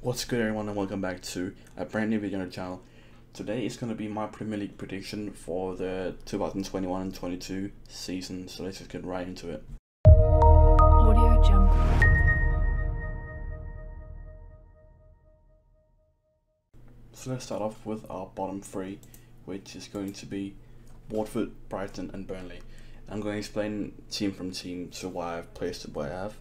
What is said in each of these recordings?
What's good, everyone, and welcome back to a brand new video on the channel. Today is going to be my Premier League prediction for the 2021 and 22 season, so let's just get right into it. Audio Jungle. So let's start off with our bottom three, which is going to be Watford, Brighton and Burnley. I'm going to explain team from team to why I've placed it where I have.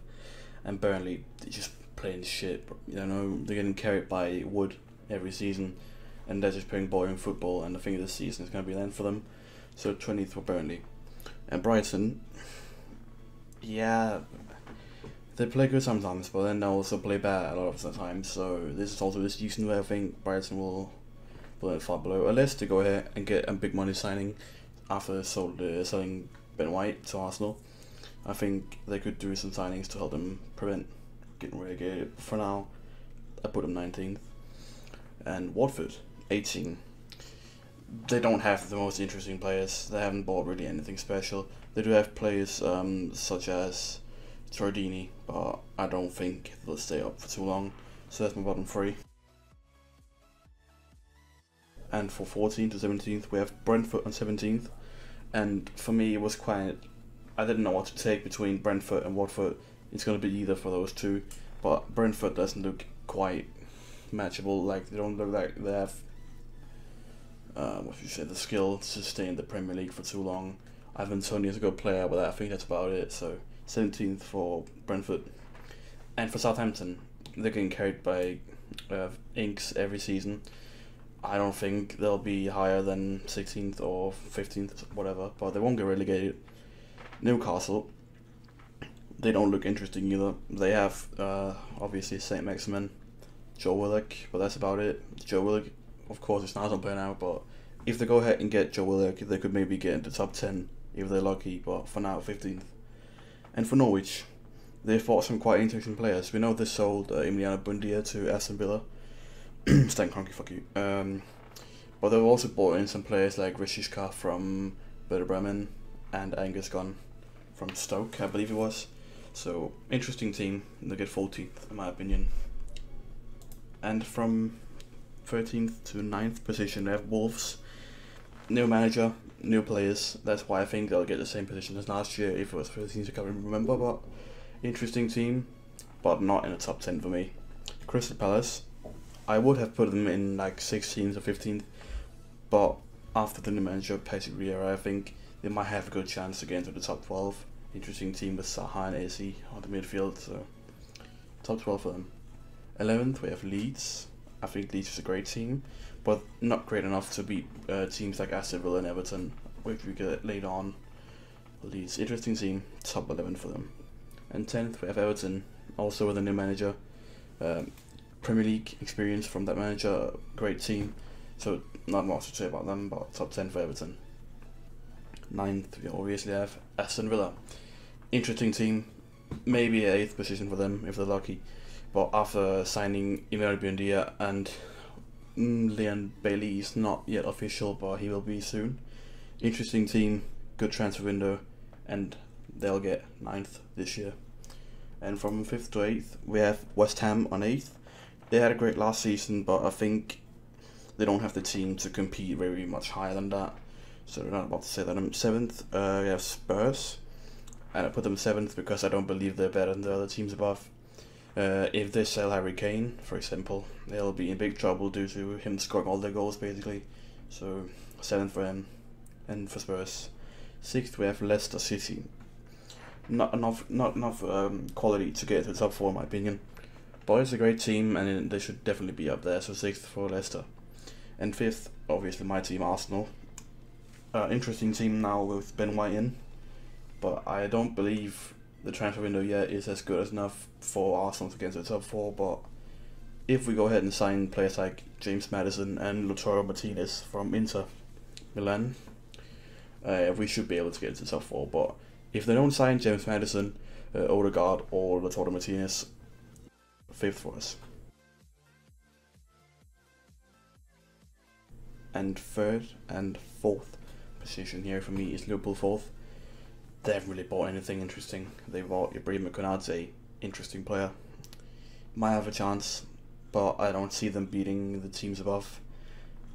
And Burnley, they just playing shit. You know, they're getting carried by Wood every season, and they're just playing boring football. And I think this season is going to be the end for them. So 20th for Burnley. And Brighton, yeah, they play good sometimes, but then they also play bad a lot of the time. So this is also the season where I think Brighton will end far below, unless they go ahead and get a big money signing after selling Ben White to Arsenal. I think they could do some signings to help them prevent getting relegated. For now, I put them 19th. And Watford, 18. They don't have the most interesting players. They haven't bought really anything special. They do have players such as Tordini, but I don't think they'll stay up for too long. So that's my bottom three. And for 14th to 17th, we have Brentford on 17th. And for me, it was quite... I didn't know what to take between Brentford and Watford. It's going to be either for those two. But Brentford doesn't look quite matchable. Like, they don't look like they have the skill to stay in the Premier League for too long. Ivan Toney is a good player, but I think that's about it. So 17th for Brentford. And for Southampton, they're getting carried by Inks every season. I don't think they'll be higher than 16th or 15th, whatever, but they won't get relegated. Newcastle, they don't look interesting either. They have obviously St. Maximin, Joe Willock, but that's about it. Joe Willock, of course, is not on play now, but if they go ahead and get Joe Willock, they could maybe get into top 10 if they're lucky, but for now, 15th. And for Norwich, they've bought some quite interesting players. We know they sold Emiliano Buendia to Aston Villa. Stan Kroenke, fuck you. But they've also bought in some players like Rishishka from Werder Bremen and Angus Gunn from Stoke, I believe it was. So, interesting team. They get 14th, in my opinion. And from 13th to 9th position, they have Wolves. New manager, new players. That's why I think they'll get the same position as last year. If it was 13th, I can't remember, but interesting team, but not in the top 10 for me. Crystal Palace, I would have put them in like 16th or 15th, but after the new manager, Patrick Vieira, I think they might have a good chance to get into the top 12. Interesting team with Saha and AC on the midfield, so top 12 for them. 11th, we have Leeds. I think Leeds is a great team, but not great enough to beat teams like Aston Villa and Everton, which we get later on. Leeds, interesting team, top 11 for them. And 10th, we have Everton, also with a new manager. Premier League experience from that manager, great team, so not much to say about them, but top 10 for Everton. 9th, we obviously have Aston Villa. Interesting team, maybe an 8th position for them if they're lucky, but after signing Emiliano Buendia and Leon Bailey is not yet official, but he will be soon. Interesting team, good transfer window, and they'll get 9th this year. And from 5th to 8th, we have West Ham on 8th. They had a great last season, but I think they don't have the team to compete very much higher than that. So they're not about to say that. 7th, we have Spurs. And I put them 7th because I don't believe they're better than the other teams above. If they sell Harry Kane, for example, they'll be in big trouble due to him scoring all their goals, basically. So 7th for him. And for Spurs. 6th, we have Leicester City. Not enough quality to get to the top 4, in my opinion. But it's a great team, and they should definitely be up there. So 6th for Leicester. And 5th, obviously my team, Arsenal. Interesting team now with Ben White in. But I don't believe the transfer window yet is as good as enough for Arsenal to get into the top 4. But if we go ahead and sign players like James Maddison and Lautaro Martinez from Inter Milan, we should be able to get into the top 4. But if they don't sign James Maddison, Odegaard or Lautaro Martinez, 5th for us. And 3rd and 4th position here for me is Liverpool 4th. They haven't really bought anything interesting. They bought Ibrahim Konate, interesting player. Might have a chance, but I don't see them beating the teams above.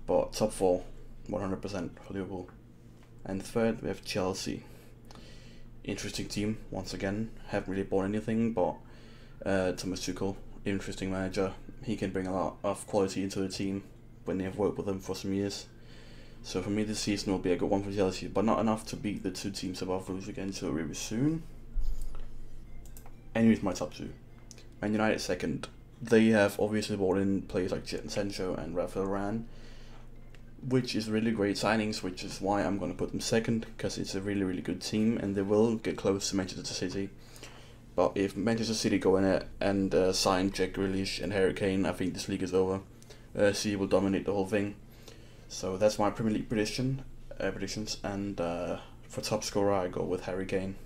But top 4, 100% for Liverpool. And third, we have Chelsea. Interesting team, once again. Haven't really bought anything, but Thomas Tuchel, interesting manager. He can bring a lot of quality into the team when they have worked with him for some years. So for me, this season will be a good one for Chelsea, but not enough to beat the 2 teams above, which we get into really soon. Anyways, my top 2. Man United second. They have obviously brought in players like Jadon Sancho and Rafael Varane, which is really great signings, which is why I'm going to put them second, because it's a really, really good team, and they will get close to Manchester City. But if Manchester City go in it and sign Jack Grealish and Harry Kane, I think this league is over. City will dominate the whole thing. So that's my Premier League predictions, and for top scorer I go with Harry Kane.